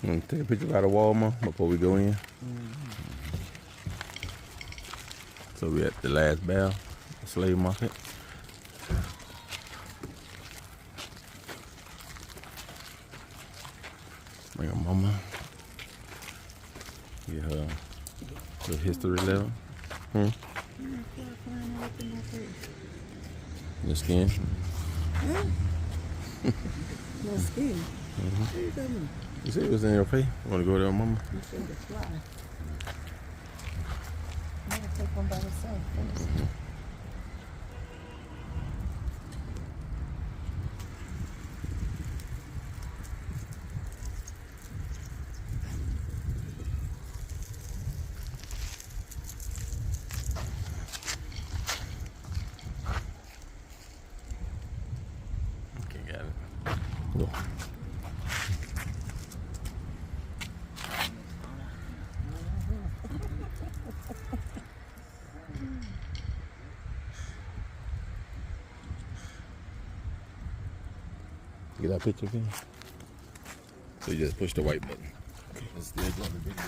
Take a picture out of Walmart before we go in. So we're at the last bell, slave market. Bring her mama. Get her the history level. Your skin. My skin. What are you doing? You see what's in your face? You want to go there, mama? You said the fly. I'm going to take one by myself. Okay, got it. Go. Get that picture again. So you just push the white button. Okay, let's still go the video.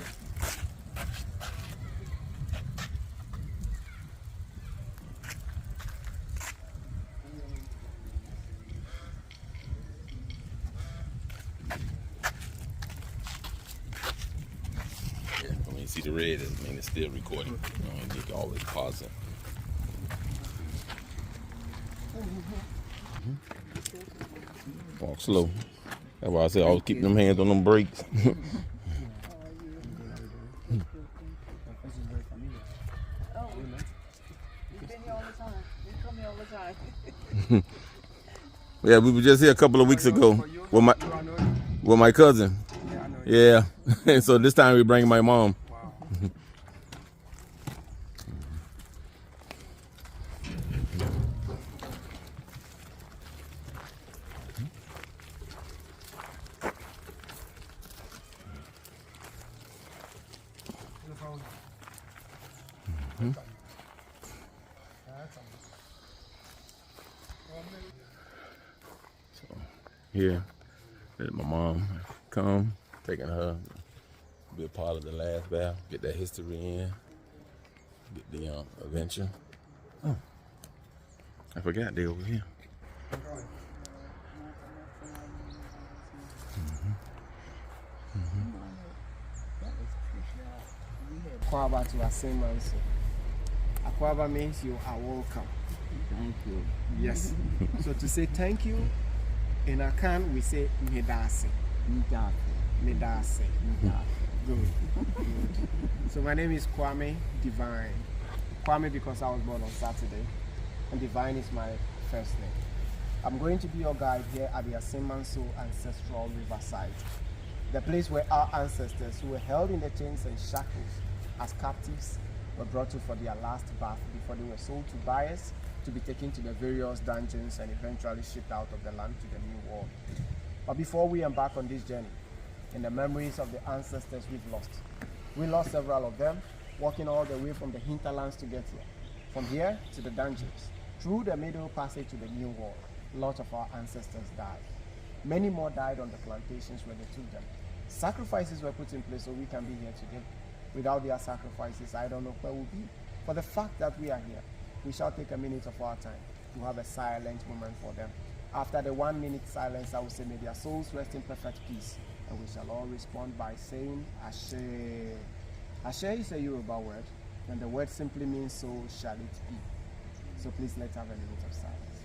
Yeah, when you see the red, it means it's still recording. You can always pause it. Walk slow. That's why I said always keep them hands on them brakes. Oh, you've been here all the time. You come here all the time. Yeah, we were just here a couple of weeks ago with my cousin. Yeah, so this time we bring my mom. So here, let my mom come, taking her, be a part of the last battle, get that history in, get the adventure. Oh, I forgot they over here. Akwaba to Asemanso. Akwaba means you are welcome. Thank you. Yes. So to say thank you, in Akan we say Medase. Medase. Good. Good. So my name is Kwame Divine. Kwame because I was born on Saturday, and Divine is my first name. I'm going to be your guide here at the Asemanso Ancestral Riverside, the place where our ancestors who were held in the chains and shackles as captives were brought to for their last bath before they were sold to buyers to be taken to the various dungeons and eventually shipped out of the land to the New World. But before we embark on this journey, in the memories of the ancestors we lost several of them, walking all the way from the hinterlands to get here. From here to the dungeons, through the middle passage to the New World, lots of our ancestors died. Many more died on the plantations where they took them. Sacrifices were put in place so we can be here today. Without their sacrifices, I don't know where we'll be. For the fact that we are here, we shall take a minute of our time to have a silent moment for them. After the 1 minute silence, I will say, may their souls rest in perfect peace. And we shall all respond by saying, Ashe. Ashe is a Yoruba word, and the word simply means so shall it be. So please let's have a minute of silence.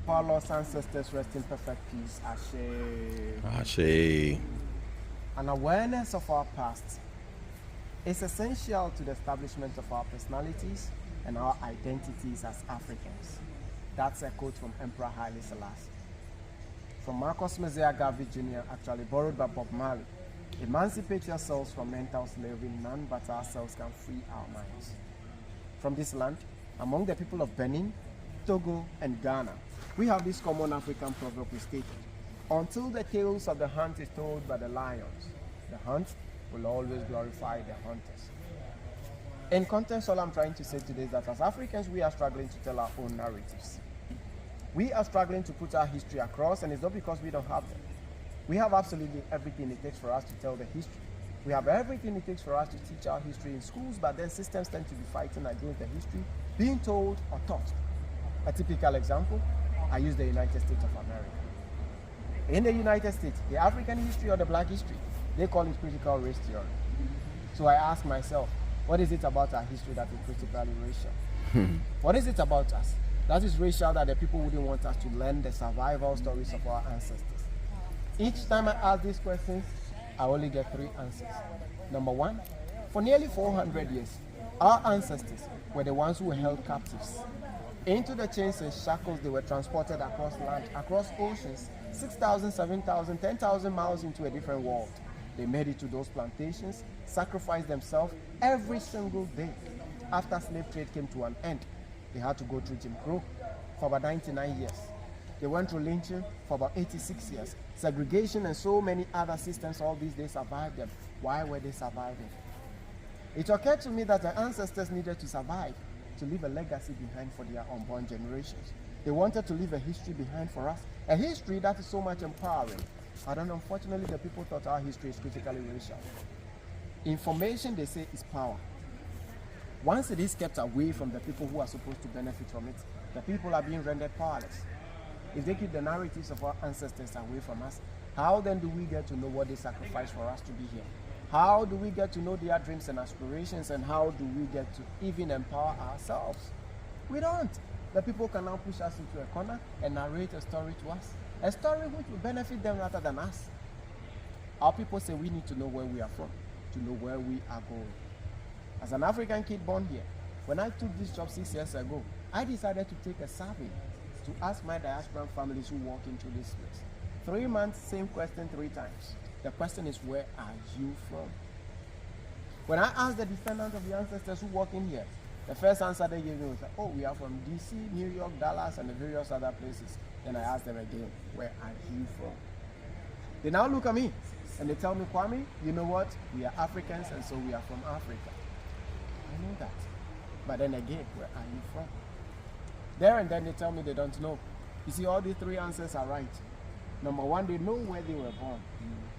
Our lost ancestors rest in perfect peace. Ashe. Ashe. An awareness of our past is essential to the establishment of our personalities and our identities as Africans. That's a quote from Emperor Haile Selassie. From Marcus Messiah Garvey Jr., actually borrowed by Bob Marley. Emancipate yourselves from mental slavery, none but ourselves can free our minds. From this land, among the people of Benin, Togo, and Ghana, we have this common African proverb we stated: until the tales of the hunt is told by the lions, the hunt will always glorify the hunters. In context, all I'm trying to say today is that as Africans, we are struggling to tell our own narratives. We are struggling to put our history across, and it's not because we don't have them. We have absolutely everything it takes for us to tell the history. We have everything it takes for us to teach our history in schools, but then systems tend to be fighting against the history being told or taught. A typical example, I use the United States of America. In the United States, the African history or the black history, they call it critical race theory. So I ask myself, what is it about our history that is critically racial? What is it about us that is racial that the people wouldn't want us to learn the survival stories of our ancestors? Each time I ask these questions, I only get 3 answers. Number 1, for nearly 400 years, our ancestors were the ones who were held captives. Into the chains and shackles, they were transported across land, across oceans, 6,000, 7,000, 10,000 miles into a different world. They made it to those plantations, sacrificed themselves every single day. After slave trade came to an end, they had to go through Jim Crow for about 99 years. They went through lynching for about 86 years. Segregation and so many other systems, all these, they survived them. Why were they surviving? It occurred to me that the ancestors needed to survive to leave a legacy behind for their unborn generations. They wanted to leave a history behind for us, a history that is so much empowering. But then unfortunately, the people thought our history is critically racial. Information, they say, is power. Once it is kept away from the people who are supposed to benefit from it, the people are being rendered powerless. If they keep the narratives of our ancestors away from us, how then do we get to know what they sacrificed for us to be here? How do we get to know their dreams and aspirations, and how do we get to even empower ourselves? We don't. The people can now push us into a corner and narrate a story to us, a story which will benefit them rather than us. Our people say we need to know where we are from, to know where we are going. As an African kid born here, when I took this job 6 years ago, I decided to take a survey to ask my diasporan families who walk into this place. 3 months, same question 3 times. The question is, where are you from? When I asked the descendants of the ancestors who walk in here, the first answer they gave me was, oh, we are from DC, New York, Dallas, and the various other places. Then I asked them again, where are you from? They now look at me and they tell me, Kwame, you know what? We are Africans, and so we are from Africa. I know that. But then again, where are you from? There and then they tell me they don't know. You see, all these 3 answers are right. Number 1, they know where they were born.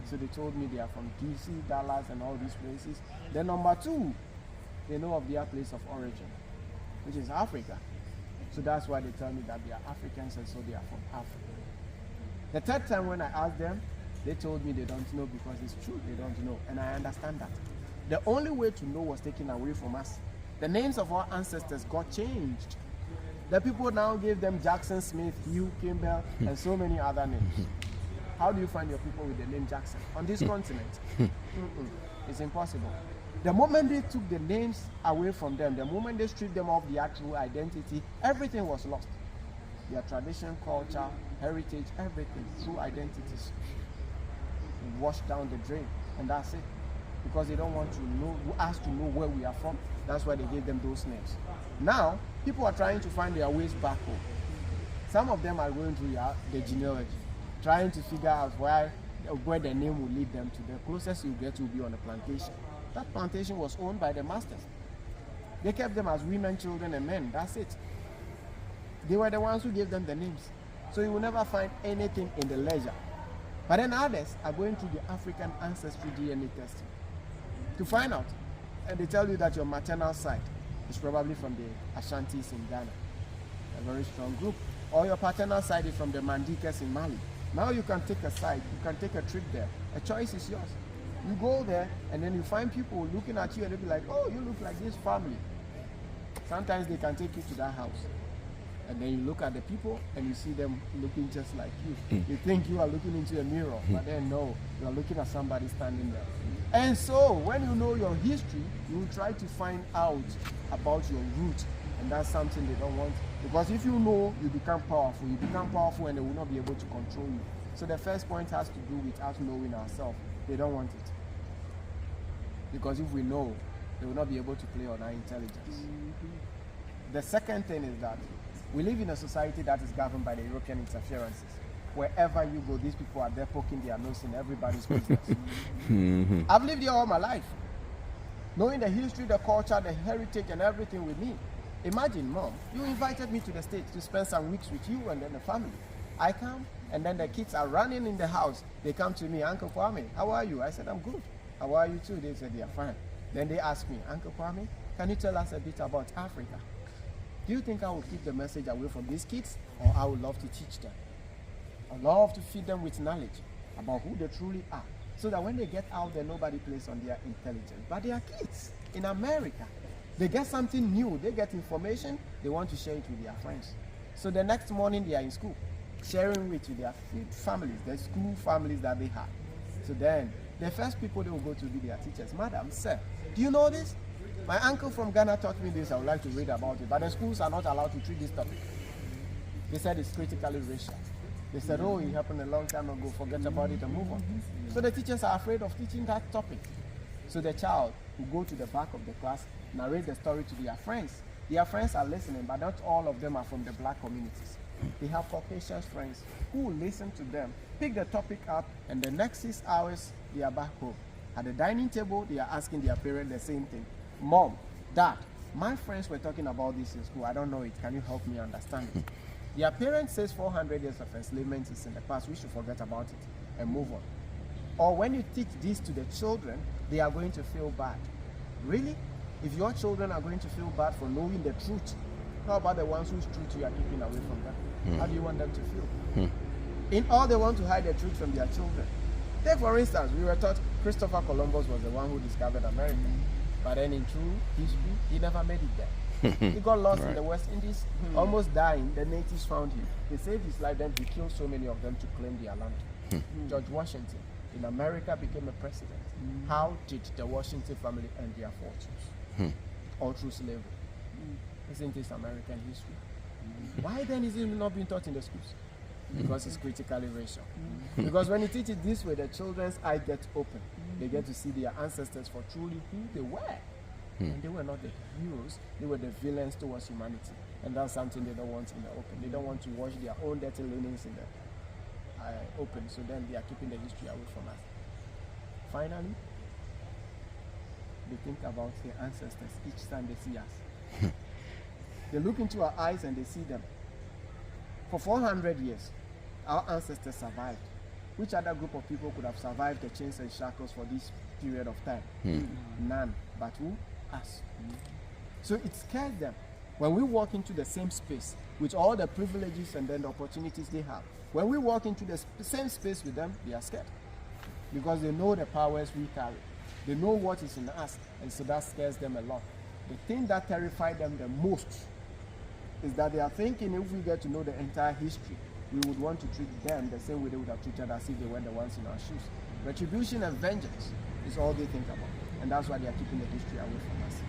So they told me they are from DC, Dallas, and all these places. Then number 2, they know of their place of origin, which is Africa. So that's why they tell me that they are Africans, and so they are from Africa. The 3rd time when I asked them, they told me they don't know, because it's true, they don't know. And I understand that. The only way to know was taken away from us. The names of our ancestors got changed. The people now gave them Jackson Smith, Hugh Kimball, and so many other names. How do you find your people with the name Jackson on this continent? It's impossible. The moment they took the names away from them, the moment they stripped them of the actual identity, everything was lost. Their tradition, culture, heritage, everything, true identities washed down the drain, and that's it. Because they don't want to know, us to know where we are from. That's why they gave them those names. Now, people are trying to find their ways back home. Some of them are going through the genealogy, trying to figure out where the name will lead them to. The closest you get will be on a plantation. That plantation was owned by the masters. They kept them as women, children, and men. That's it. They were the ones who gave them the names. So you will never find anything in the ledger. But then others are going through the African ancestry DNA testing to find out. And they tell you that your maternal side is probably from the Ashantis in Ghana, a very strong group. Or your paternal side is from the Mandikas in Mali. Now you can take a side, you can take a trip there. A choice is yours. You go there and then you find people looking at you and they'll be like, oh, you look like this family. Sometimes they can take you to that house. And then you look at the people and you see them looking just like you. You think you are looking into a mirror, but then no, you are looking at somebody standing there. And so when you know your history, you will try to find out about your root. And that's something they don't want. Because if you know, you become powerful. You become powerful and they will not be able to control you. So the first point has to do with us knowing ourselves. They don't want it. Because if we know, they will not be able to play on our intelligence. The second thing is that we live in a society that is governed by the European interferences. Wherever you go, these people are there poking their nose in everybody's business. I've lived here all my life, knowing the history, the culture, the heritage, and everything with me. Imagine, Mom, you invited me to the States to spend some weeks with you and then the family. I come, and then the kids are running in the house. They come to me, Uncle Kwame, how are you? I said, I'm good. How are you too? They said, they are fine. Then they asked me, Uncle Kwame, can you tell us a bit about Africa? Do you think I will keep the message away from these kids, or I would love to teach them? I love to feed them with knowledge about who they truly are, so that when they get out there, nobody plays on their intelligence. But they are kids in America. They get something new, they get information, they want to share it with their friends. So the next morning they are in school, sharing it with their families, the school families that they have. So then, the first people they will go to be their teachers. Madam, sir, do you know this? My uncle from Ghana taught me this, I would like to read about it, but the schools are not allowed to treat this topic. They said it's critically racial. They said, oh, it happened a long time ago, forget about it and move on. So the teachers are afraid of teaching that topic. So the child will go to the back of the class, narrate the story to their friends. Their friends are listening, but not all of them are from the black communities. They have Caucasian friends who will listen to them, pick the topic up, and the next 6 hours, they are back home. At the dining table, they are asking their parents the same thing. Mom, Dad, my friends were talking about this in school. I don't know it. Can you help me understand it? Their parents says 400 years of enslavement is in the past. We should forget about it and move on. Or when you teach this to the children, they are going to feel bad. Really? If your children are going to feel bad for knowing the truth, how about the ones whose truth you are keeping away from them? How do you want them to feel? In all, they want to hide the truth from their children. Take for instance, we were taught Christopher Columbus was the one who discovered America. But then in true history, he never made it there. He got lost in the West Indies, almost dying. The natives found him. They saved his life, then he killed so many of them to claim their land. George Washington in America became a president. How did the Washington family earn their fortunes? All through slavery. Isn't this American history? Why then is it not being taught in the schools? Because it's critically racial. Because when you teach it this way, the children's eyes get open. They get to see their ancestors for truly who they were. And they were not the heroes, they were the villains towards humanity. And that's something they don't want in the open. They don't want to wash their own dirty linens in the open, so then they are keeping the history away from us. Finally, they think about their ancestors each time they see us. They look into our eyes and they see them. For 400 years, our ancestors survived. Which other group of people could have survived the chains and shackles for this period of time? None. But who? Us. So it scares them. When we walk into the same space with all the privileges and then the opportunities they have, when we walk into the same space with them, they are scared. Because they know the powers we carry. They know what is in us, and so that scares them a lot. The thing that terrifies them the most is that they are thinking if we get to know the entire history, we would want to treat them the same way they would have treated us if they were the ones in our shoes. Retribution and vengeance is all they think about. And that's why they are keeping the history away from us.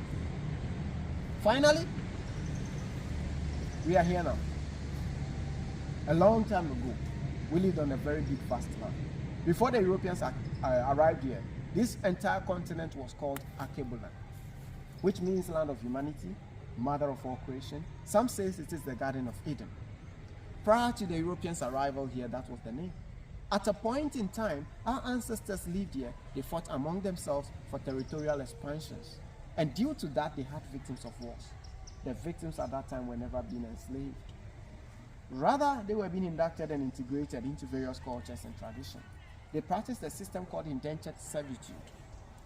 Finally, we are here now. A long time ago, we lived on a very big vast land. Before the Europeans arrived here, this entire continent was called Akebuland, which means land of humanity, mother of all creation. Some say it is the Garden of Eden. Prior to the Europeans' arrival here, that was the name. At a point in time, our ancestors lived here. They fought among themselves for territorial expansions. And due to that, they had victims of wars. The victims at that time were never being enslaved. Rather, they were being inducted and integrated into various cultures and traditions. They practiced a system called indentured servitude,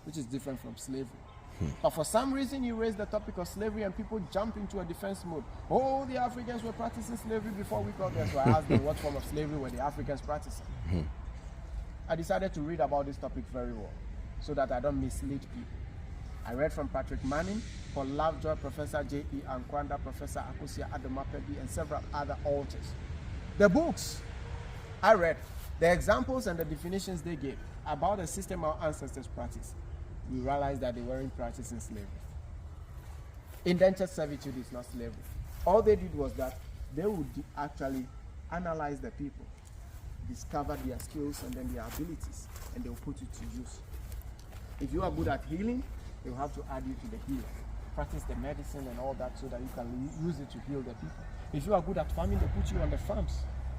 which is different from slavery. But for some reason, you raise the topic of slavery and people jump into a defense mode. Oh, the Africans were practicing slavery before we got there. So I asked them what form of slavery were the Africans practicing. I decided to read about this topic very well so that I don't mislead people. I read from Patrick Manning, Paul Lovejoy, Professor J.E. Ankwanda, Professor Akusia Adomapebi, and several other authors. The books I read, the examples and the definitions they gave about the system our ancestors practiced, we realized that they weren't practicing slavery. Indentured servitude is not slavery. All they did was that they would actually analyze the people, discover their skills and then their abilities, and they will put it to use. If you are good at healing, they will have to add you to the healer. Practice the medicine and all that so that you can use it to heal the people. If you are good at farming, they put you on the farms.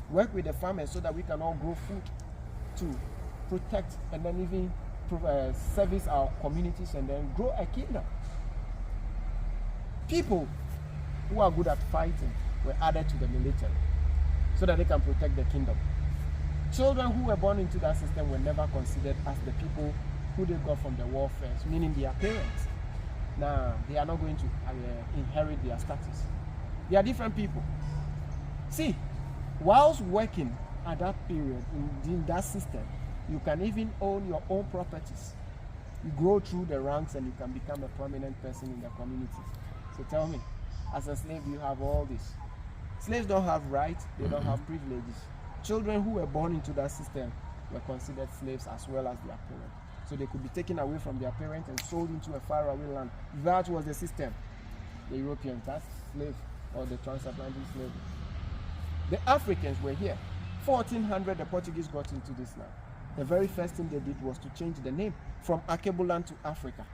Work with the farmers so that we can all grow food to protect and then even service our communities and then grow a kingdom. People who are good at fighting were added to the military so that they can protect the kingdom. Children who were born into that system were never considered as the people who they got from the warfare, meaning their parents. Now, they are not going to inherit their status. They are different people. See, whilst working at that period in that system, you can even own your own properties. You grow through the ranks and you can become a prominent person in the community. So tell me, as a slave, you have all this. Slaves don't have rights, they don't have privileges. Children who were born into that system were considered slaves as well as their parents. So they could be taken away from their parents and sold into a faraway land. That was the system. The Europeans, that's slave, or the transatlantic slavery. The Africans were here. 1400, the Portuguese got into this land. The very first thing they did was to change the name from Akebuland to Africa.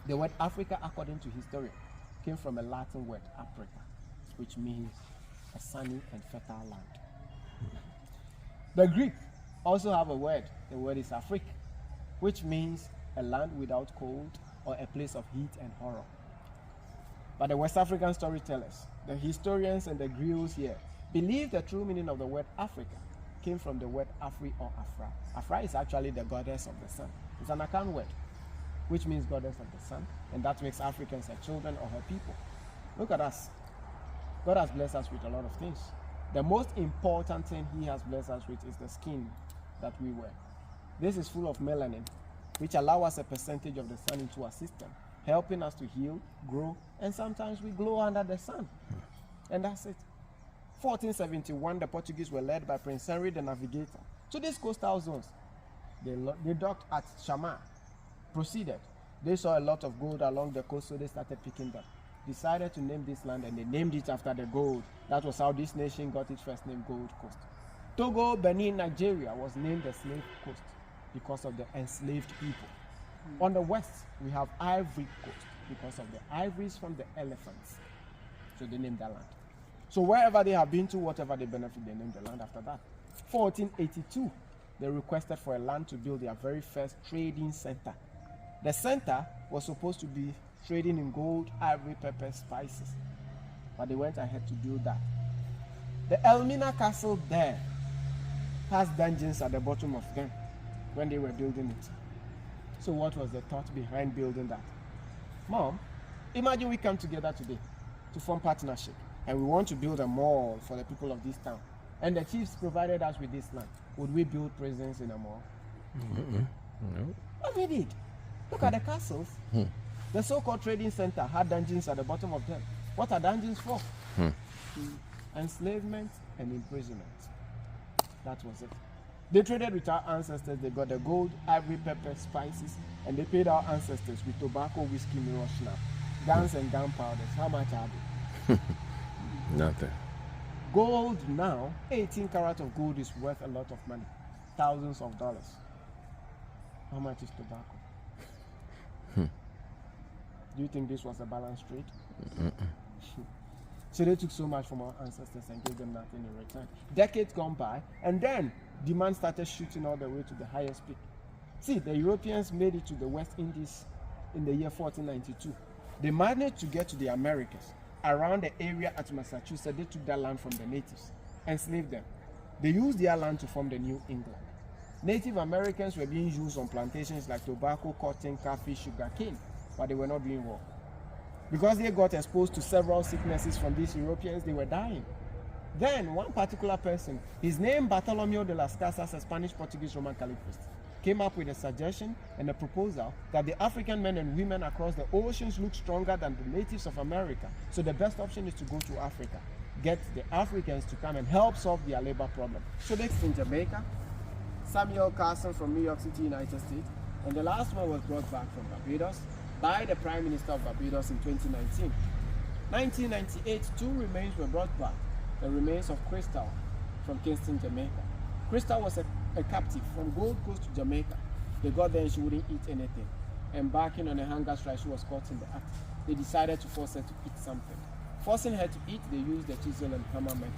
The word Africa, according to historians, came from a Latin word, Africa, which means a sunny and fertile land. The Greek also have a word. The word is Afrik, which means a land without cold or a place of heat and horror. But the West African storytellers, the historians and the griots here, believe the true meaning of the word Africa came from the word Afri or Afra. Afra is actually the goddess of the sun. It's an Akan word, which means goddess of the sun, and that makes Africans her children or her people. Look at us. God has blessed us with a lot of things. The most important thing he has blessed us with is the skin that we wear. This is full of melanin, which allows us a percentage of the sun into our system, helping us to heal, grow, and sometimes we glow under the sun. And that's it. 1471, the Portuguese were led by Prince Henry the Navigator to these coastal zones. They docked at Chamar, proceeded. They saw a lot of gold along the coast, so they started picking them. Decided to name this land, and they named it after the gold. That was how this nation got its first name, Gold Coast. Togo, Benin, Nigeria was named the Slave Coast because of the enslaved people. On the west, we have Ivory Coast because of the ivories from the elephants. So they named that land. So wherever they have been to, whatever they benefit, they named the land after that. 1482, they requested for a land to build their very first trading center. The center was supposed to be trading in gold, ivory, pepper, spices. But they went ahead to build that. The Elmina Castle there has dungeons at the bottom of them when they were building it. So what was the thought behind building that? Mom, imagine we come together today to form partnership and we want to build a mall for the people of this town. And the chiefs provided us with this land. Would we build prisons in a mall? No. But we did. Look at the castles. The so-called trading center had dungeons at the bottom of them. What are dungeons for? Enslavement and imprisonment. That was it. They traded with our ancestors. They got the gold, ivory, pepper, spices, and they paid our ancestors with tobacco, whiskey, mirror, schnapps, guns, and gunpowders. How much are they? Nothing. Gold now, 18 karat of gold is worth a lot of money. Thousands of dollars. How much is tobacco? Do you think this was a balanced trade? So they took so much from our ancestors and gave them nothing in return. Decades gone by, and then demand started shooting all the way to the highest peak. See, the Europeans made it to the West Indies in the year 1492. They managed to get to the Americas. Around the area at Massachusetts, they took that land from the natives, enslaved them. They used their land to form the New England. Native Americans were being used on plantations like tobacco, cotton, coffee, sugar cane, but they were not doing well. Because they got exposed to several sicknesses from these Europeans, they were dying. Then one particular person, his name Bartolomeo de las Casas, a Spanish, Portuguese, Roman Catholic, came up with a suggestion and a proposal that the African men and women across the oceans look stronger than the natives of America. So the best option is to go to Africa, get the Africans to come and help solve their labor problem. So that's in Jamaica, Samuel Carson from New York City, United States, and the last one was brought back from Barbados by the Prime Minister of Barbados in 2019. 1998, two remains were brought back, the remains of Crystal from Kingston, Jamaica. Crystal was a captive from Gold Coast to Jamaica. They got there and she wouldn't eat anything. Embarking on a hunger strike, she was caught in the act. They decided to force her to eat something. Forcing her to eat, they used the chisel and hammer method.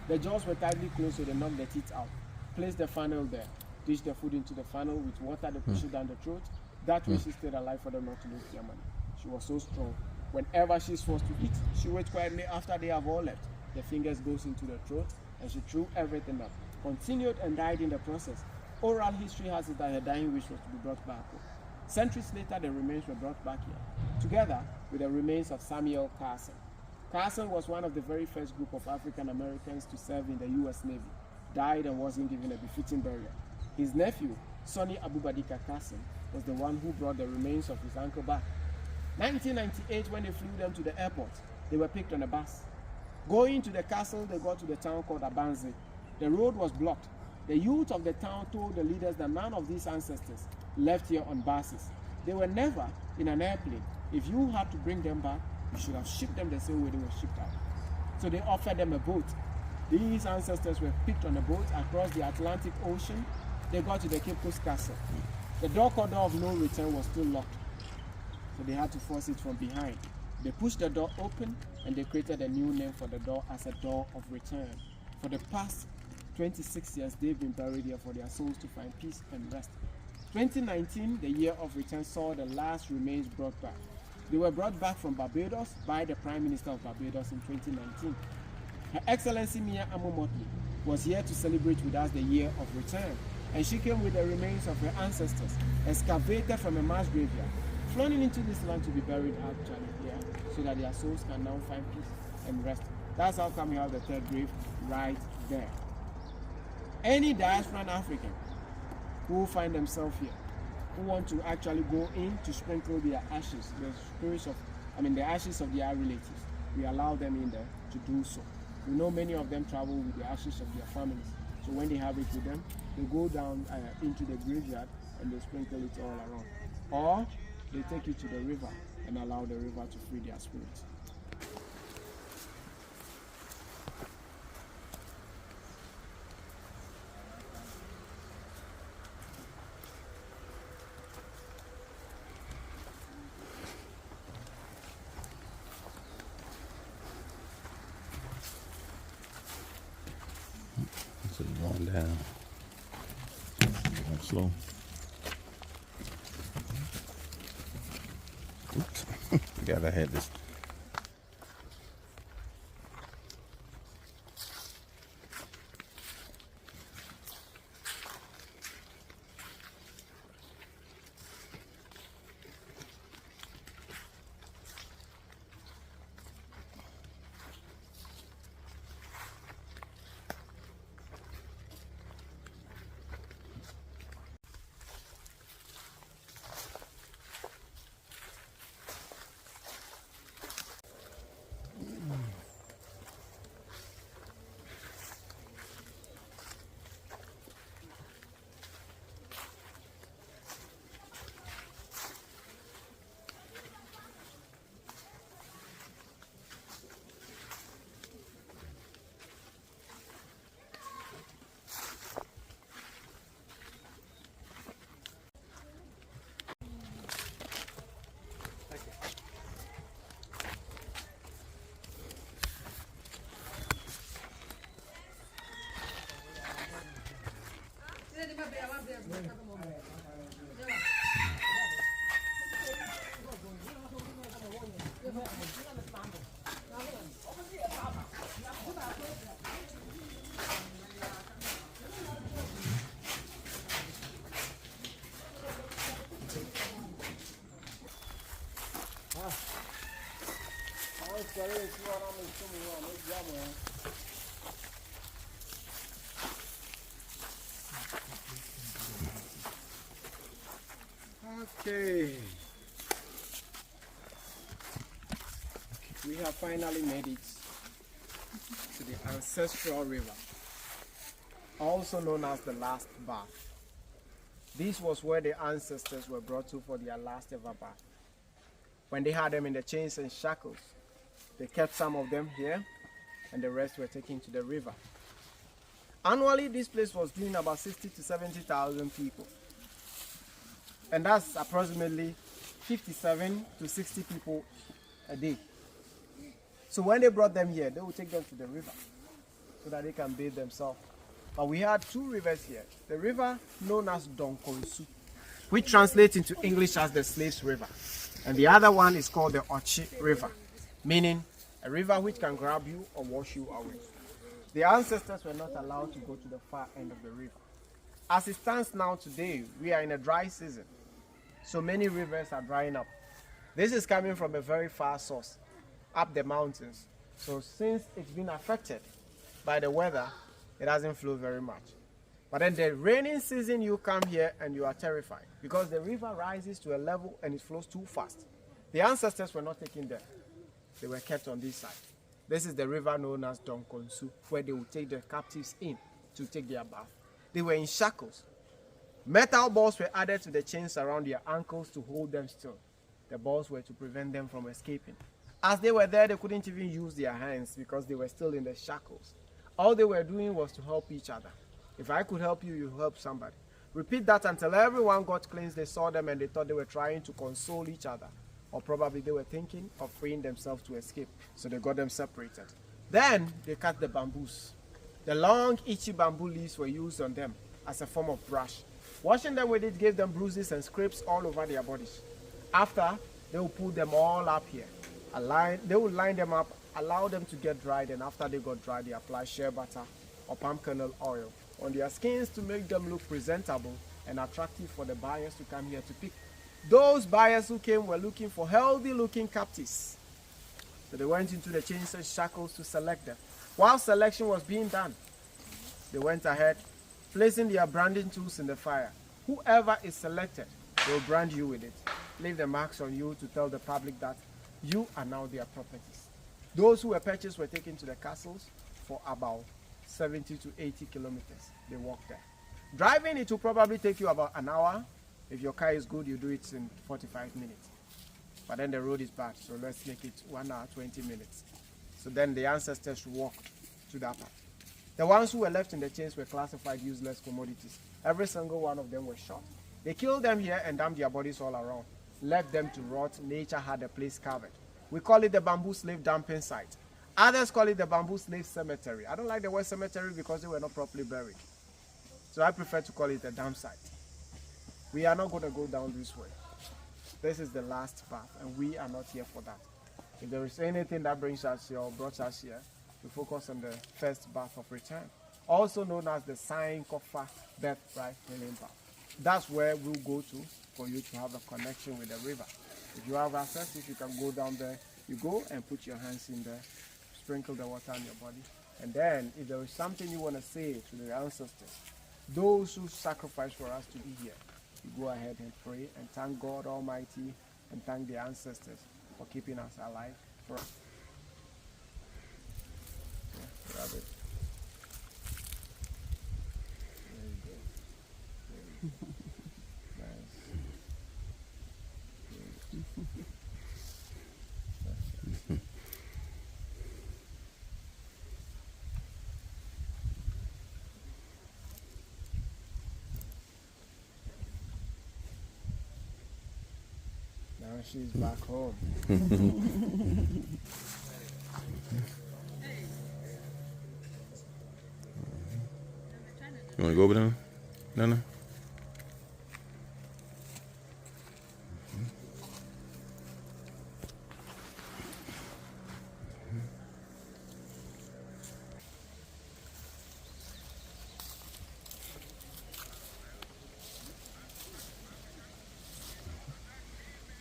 The jaws were tightly closed, so they knocked the teeth out. Placed the funnel there. Dished the food into the funnel with water, they pushed it down the throat. That way she stayed alive for them not to lose their money. She was so strong. Whenever she's forced to eat, she waits quietly after they have all left. The fingers goes into the throat, and she threw everything up, continued and died in the process. Oral history has it that her dying wish was to be brought back home. Centuries later, the remains were brought back here, together with the remains of Samuel Carson. Carson was one of the very first group of African Americans to serve in the U.S. Navy, died and wasn't given a befitting burial. His nephew, Sonny Abubakar Carson, was the one who brought the remains of his uncle back. 1998, when they flew them to the airport, they were picked on a bus. Going to the castle, they got to the town called Abanze. The road was blocked. The youth of the town told the leaders that none of these ancestors left here on buses. They were never in an airplane. If you had to bring them back, you should have shipped them the same way they were shipped out. So they offered them a boat. These ancestors were picked on a boat across the Atlantic Ocean. They got to the Cape Coast Castle. The door of no return was still locked, so they had to force it from behind. They pushed the door open and they created a new name for the door as a door of return. For the past 26 years, they've been buried here for their souls to find peace and rest. 2019, the year of return, saw the last remains brought back. They were brought back from Barbados by the Prime Minister of Barbados in 2019. Her Excellency Mia Amomotli was here to celebrate with us the year of return, and she came with the remains of her ancestors, excavated from a mass graveyard, flown into this land to be buried actually here, so that their souls can now find peace and rest. That's how come we have the third grave right there. Any diasporan African who find themselves here, who want to actually go in to sprinkle their ashes, the ashes of their relatives, we allow them in there to do so. We know many of them travel with the ashes of their families. So when they have it with them, they go down into the graveyard and they sprinkle it all around. Or they take it to the river and allow the river to free their spirits. So you're going down. Going slow. Oops. Forgot I had this. Okay. We have finally made it to the ancestral river, also known as the last bath. This was where the ancestors were brought to for their last ever bath. When they had them in the chains and shackles, they kept some of them here and the rest were taken to the river. Annually, this place was doing about 60 to 70,000 people. And that's approximately 57 to 60 people a day. So when they brought them here, they would take them to the river so that they can bathe themselves. But we had two rivers here. The river known as Donkonsu, which translates into English as the Slaves River. And the other one is called the Ochi River, meaning a river which can grab you or wash you away. The ancestors were not allowed to go to the far end of the river. As it stands now today, we are in a dry season, so many rivers are drying up. This is coming from a very far source, up the mountains. So since it's been affected by the weather, it doesn't flow very much. But then the raining season, you come here and you are terrified because the river rises to a level and it flows too fast. The ancestors were not taken there. They were kept on this side. This is the river known as Donkonsu, where they would take the captives in to take their bath. They were in shackles. Metal balls were added to the chains around their ankles to hold them still. The balls were to prevent them from escaping. As they were there, they couldn't even use their hands because they were still in the shackles. All they were doing was to help each other. If I could help you, you help somebody. Repeat that until everyone got cleansed. They saw them and they thought they were trying to console each other. Or probably they were thinking of freeing themselves to escape. So they got them separated. Then they cut the bamboos. The long, itchy bamboo leaves were used on them as a form of brush. Washing them with it gave them bruises and scrapes all over their bodies. After, they would pull them all up here. They would line them up, allow them to get dried, and after they got dried, they apply shea butter or palm kernel oil on their skins to make them look presentable and attractive for the buyers to come here to pick. Those buyers who came were looking for healthy-looking captives. So they went into the chains and shackles to select them. While selection was being done, they went ahead, placing their branding tools in the fire. Whoever is selected, they will brand you with it. Leave the marks on you to tell the public that you are now their properties. Those who were purchased were taken to the castles for about 70 to 80 kilometers. They walked there. Driving, it will probably take you about an hour. If your car is good, you do it in 45 minutes. But then the road is bad, so let's make it 1 hour, 20 minutes. So then the ancestors walked to that part. The ones who were left in the chains were classified useless commodities. Every single one of them was shot. They killed them here and dumped their bodies all around, left them to rot. Nature had a place covered. We call it the bamboo slave dumping site. Others call it the bamboo slave cemetery. I don't like the word cemetery because they were not properly buried. So I prefer to call it a dump site. We are not going to go down this way. This is the last path, and we are not here for that. If there is anything that brings us here or brought us here, we focus on the first path of return, also known as the Sign Kofa Birthright Healing Path. That's where we'll go to for you to have a connection with the river. If you have access, if you can go down there, you go and put your hands in there, sprinkle the water on your body. And then, if there is something you want to say to the ancestors, those who sacrificed for us to be here, you go ahead and pray and thank God Almighty and thank the ancestors for keeping us alive. Yeah, grab it. There you go. Very good. Nice. Good. Now she's back home. You want to go over there? Nana?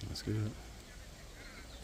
That's good.